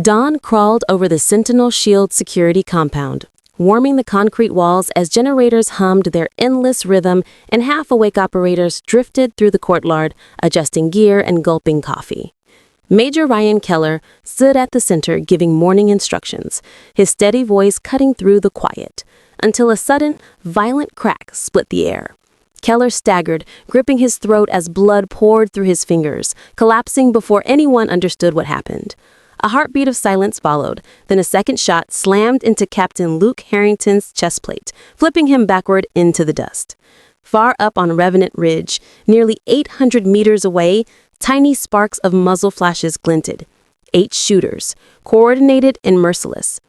Dawn crawled over the Sentinel Shield security compound, warming the concrete walls as generators hummed their endless rhythm and half-awake operators drifted through the courtyard, adjusting gear and gulping coffee. Major Ryan Keller stood at the center giving morning instructions, his steady voice cutting through the quiet, until a sudden, violent crack split the air. Keller staggered, gripping his throat as blood poured through his fingers, collapsing before anyone understood what happened. A heartbeat of silence followed, then a second shot slammed into Captain Luke Harrington's chest plate, flipping him backward into the dust. Far up on Revenant Ridge, nearly 800 meters away, tiny sparks of muzzle flashes glinted. 8 shooters, coordinated and merciless.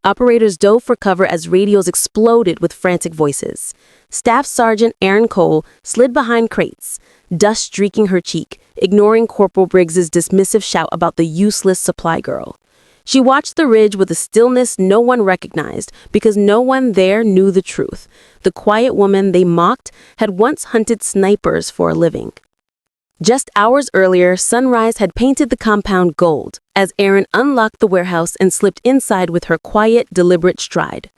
Operators dove for cover as radios exploded with frantic voices. Staff Sergeant Aaron Cole slid behind crates, dust streaking her cheek, ignoring Corporal Briggs's dismissive shout about the useless supply girl. She watched the ridge with a stillness no one recognized because no one there knew the truth. The quiet woman they mocked had once hunted snipers for a living. Just hours earlier, sunrise had painted the compound gold as Erin unlocked the warehouse and slipped inside with her quiet, deliberate stride.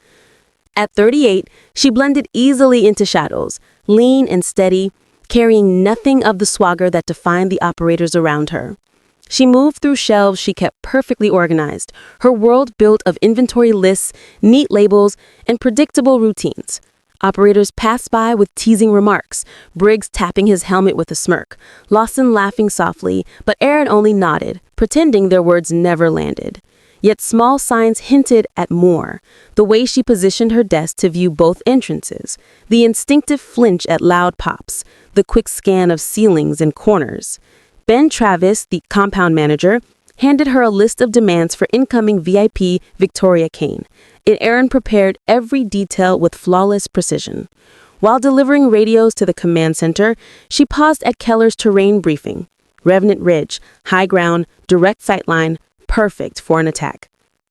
At 38, she blended easily into shadows, lean and steady, carrying nothing of the swagger that defined the operators around her. She moved through shelves she kept perfectly organized, her world built of inventory lists, neat labels, and predictable routines. Operators passed by with teasing remarks, Briggs tapping his helmet with a smirk, Lawson laughing softly, but Aaron only nodded, pretending their words never landed. Yet small signs hinted at more. The way she positioned her desk to view both entrances, the instinctive flinch at loud pops, the quick scan of ceilings and corners. Ben Travis, the compound manager, handed her a list of demands for incoming VIP Victoria Kane. Aaron prepared every detail with flawless precision. While delivering radios to the command center, she paused at Keller's terrain briefing. Revenant Ridge, high ground, direct sightline, perfect for an attack.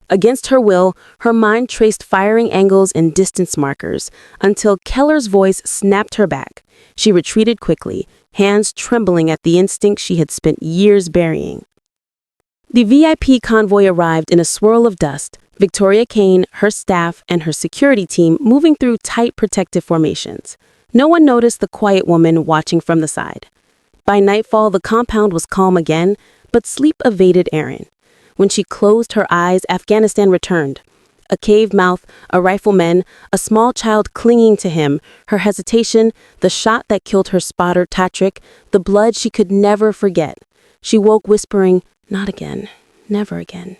Against her will, her mind traced firing angles and distance markers until Keller's voice snapped her back. She retreated quickly, hands trembling at the instinct she had spent years burying. The VIP convoy arrived in a swirl of dust, Victoria Kane, her staff, and her security team moving through tight protective formations. No one noticed the quiet woman watching from the side. By nightfall, the compound was calm again, but sleep evaded Aaron. When she closed her eyes, Afghanistan returned. A cave mouth, a rifleman, a small child clinging to him, her hesitation, the shot that killed her spotter, Tatrick, the blood she could never forget. She woke whispering, "Not again, never again."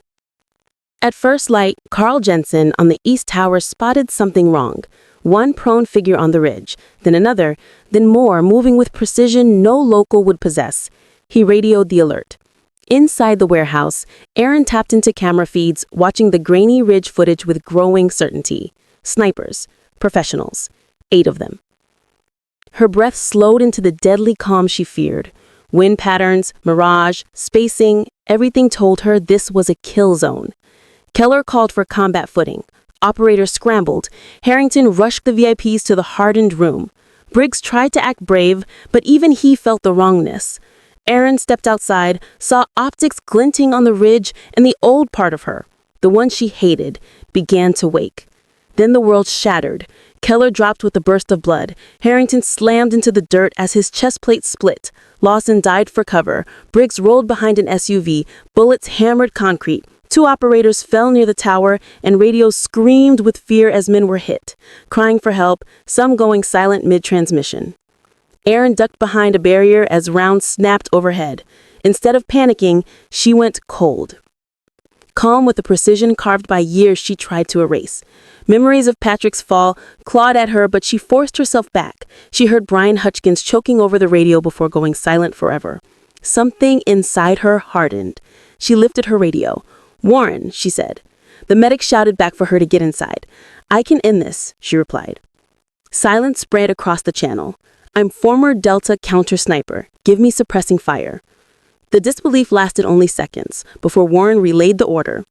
At first light, Carl Jensen on the East Tower spotted something wrong. One prone figure on the ridge, then another, then more, moving with precision no local would possess. He radioed the alert. Inside the warehouse, Aaron tapped into camera feeds, watching the grainy ridge footage with growing certainty. Snipers, professionals, 8 of them. Her breath slowed into the deadly calm she feared. Wind patterns, mirage, spacing, everything told her this was a kill zone. Keller called for combat footing. Operators scrambled. Harrington rushed the VIPs to the hardened room. Briggs tried to act brave, but even he felt the wrongness. Aaron stepped outside, saw optics glinting on the ridge, and the old part of her, the one she hated, began to wake. Then the world shattered. Keller dropped with a burst of blood. Harrington slammed into the dirt as his chest plate split. Lawson dived for cover. Briggs rolled behind an SUV. Bullets hammered concrete. 2 operators fell near the tower, and radios screamed with fear as men were hit, crying for help, some going silent mid-transmission. Aaron ducked behind a barrier as rounds snapped overhead. Instead of panicking, she went cold. Calm with a precision carved by years she tried to erase. Memories of Patrick's fall clawed at her, but she forced herself back. She heard Brian Hutchkins choking over the radio before going silent forever. Something inside her hardened. She lifted her radio. "Warren," she said. The medic shouted back for her to get inside. "I can end this," she replied. Silence spread across the channel. "I'm former Delta counter-sniper. Give me suppressing fire." The disbelief lasted only seconds before Warren relayed the order.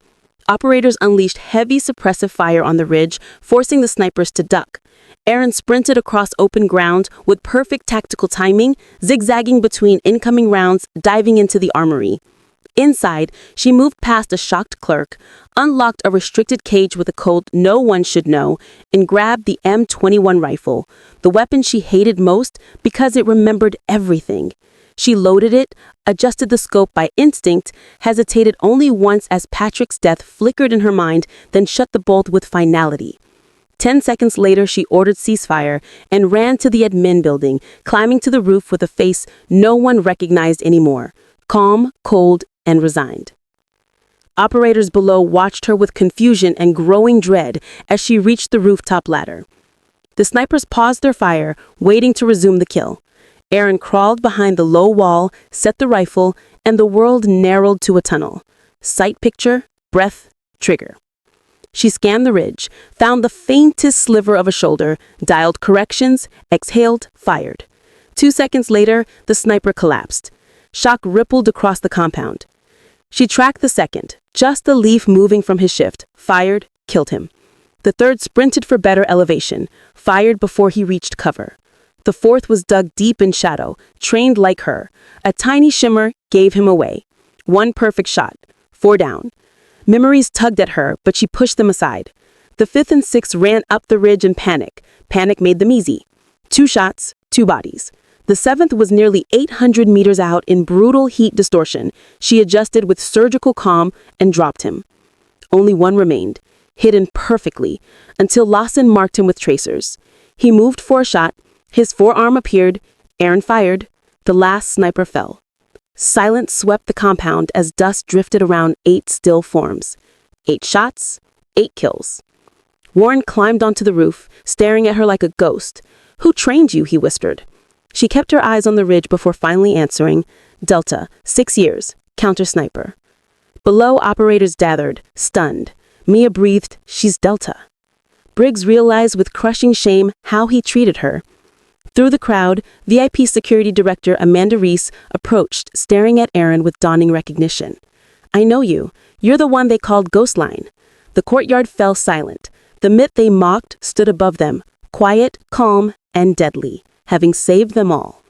Operators unleashed heavy suppressive fire on the ridge, forcing the snipers to duck. Aaron sprinted across open ground with perfect tactical timing, zigzagging between incoming rounds, diving into the armory. Inside, she moved past a shocked clerk, unlocked a restricted cage with a code no one should know, and grabbed the M21 rifle, the weapon she hated most because it remembered everything. She loaded it, adjusted the scope by instinct, hesitated only once as Patrick's death flickered in her mind, then shut the bolt with finality. 10 seconds later, she ordered ceasefire and ran to the admin building, climbing to the roof with a face no one recognized anymore, calm, cold, and resigned. Operators below watched her with confusion and growing dread as she reached the rooftop ladder. The snipers paused their fire, waiting to resume the kill. Aaron crawled behind the low wall, set the rifle, and the world narrowed to a tunnel. Sight picture, breath, trigger. She scanned the ridge, found the faintest sliver of a shoulder, dialed corrections, exhaled, fired. 2 seconds later, the sniper collapsed. Shock rippled across the compound. She tracked the second, just a leaf moving from his shift, fired, killed him. The third sprinted for better elevation, fired before he reached cover. The fourth was dug deep in shadow, trained like her. A tiny shimmer gave him away. 1 perfect shot, 4 down. Memories tugged at her, but she pushed them aside. The fifth and sixth ran up the ridge in panic. Panic made them easy. 2 shots, 2 bodies. The seventh was nearly 800 meters out in brutal heat distortion. She adjusted with surgical calm and dropped him. Only 1 remained, hidden perfectly, until Lawson marked him with tracers. He moved for a shot. His forearm appeared. Aaron fired. The last sniper fell. Silence swept the compound as dust drifted around 8 still forms. 8 shots, 8 kills. Warren climbed onto the roof, staring at her like a ghost. "Who trained you?" he whispered. She kept her eyes on the ridge before finally answering, "Delta, 6 years, counter-sniper." Below, operators gathered, stunned. Mia breathed, "She's Delta." Briggs realized with crushing shame how he treated her. Through the crowd, VIP Security Director Amanda Reese approached, staring at Aaron with dawning recognition. "I know you. You're the one they called Ghostline." The courtyard fell silent. The myth they mocked stood above them, quiet, calm, and deadly, having saved them all.